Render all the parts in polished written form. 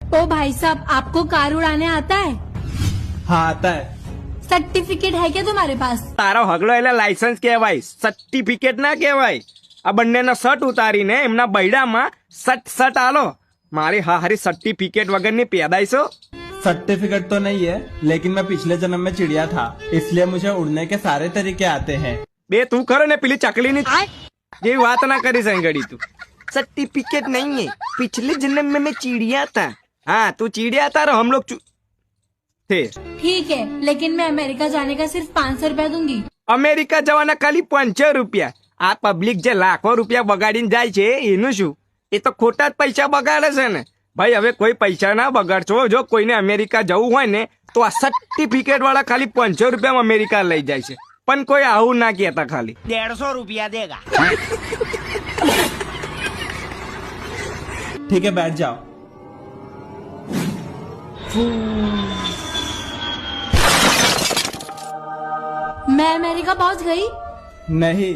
ओ भाई साहब, आपको कार उड़ाने आता है? हाँ आता है। सर्टिफिकेट है क्या तुम्हारे पास? તારો હગલો એટલે લાયસન્સ કહેવાય, સર્ટિફિકેટ ના કહેવાય। આ બંનેનો શર્ટ ઉતારીને એમના બૈડામાં સટ આલો। મારી હારી સર્ટિફિકેટ વગરની પેદાઈશો। सर्टिफिकेट तो नहीं है, लेकिन मैं पिछले जन्म में चिड़िया था, इसलिए मुझे उड़ने के सारे तरीके आते हैं। બે તું ખરો ને પેલી ચકલીની જેવી વાત ના કરી સંગડી તું। सर्टिफिकेट नहीं है, पिछले जन्म में मैं चिड़िया था। हाँ तू चिड़िया था और हम लोग थे। ठीक है, लेकिन मैं अमेरिका जाने का सिर्फ 500 रुपया दूंगी। અમેરિકા જવાના ખાલી 500 રૂપિયા। આ પબ્લિક જે લાખો રૂપિયા બગાડીને જાય છે એનું શું? એ તો ખોટા જ પૈસા બગાડે છે ને ભાઈ। હવે કોઈ પૈસા ના બગાડશો। જો કોઈને અમેરિકા જવું હોય ને તો આ સર્ટિફિકેટ વાળા ખાલી 500 રૂપિયામાં અમેરિકા લઈ જાય છે। પણ કોઈ આવું ના કહેતા, ખાલી 150 रुपया देगा। ठीक है बैठ जाओ। मैं अमेरिका पहुंच गई। नहीं,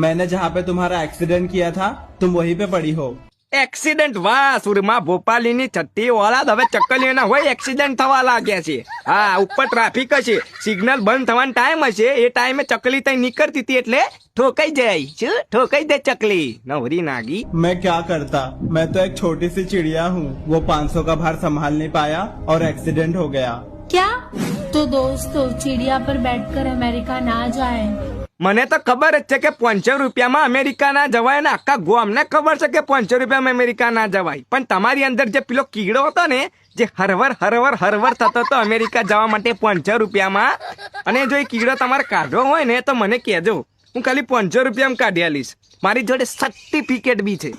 मैंने जहाँ पे तुम्हारा एक्सीडेंट किया था तुम वहीं पे पड़ी हो। એક્સિડન્ટ? વાહ, સુરમાં ભોપાલીની છત્તી વાળા હવે ચક્કલીઓના હોય એક્સિડન્ટ થવા લાગ્યા છે। હા, ઉપર ટ્રાફિક હશે, સિગ્નલ બંધ થવાનો ટાઈમ હશે, એ ટાઈમે ચકલી ત્યાં નીકળતી હતી એટલે ઠોકાઈ જાય। શું ઠોકાઈ દે ચકલી? નવરી નાગી। मैं क्या करता, मैं तो एक छोटी सी चिड़िया हूँ। वो 500 का भार संभाल नहीं पाया और एक्सीडेंट हो गया। क्या? तो दोस्तों, चिड़िया पर बैठकर अमेरिका ना जाए। મને તો ખબર જ છે કે 500 રૂપિયામાં અમેરિકા ના જવાય ને આખા ગોમને ખબર છે કે 500 રૂપિયામાં અમેરિકા ના જવાય। પણ તમારી અંદર જે પેલો કીડો હતો ને, જે હરવર થતો હતો અમેરિકા જવા માટે 500 રૂપિયામાં, અને જો એ કીડો તમારે કાઢવો હોય ને તો મને કહેજો, હું ખાલી 500 રૂપિયામાં કાઢી આલીશ। મારી જોડે સર્ટિફિકેટ બી છે।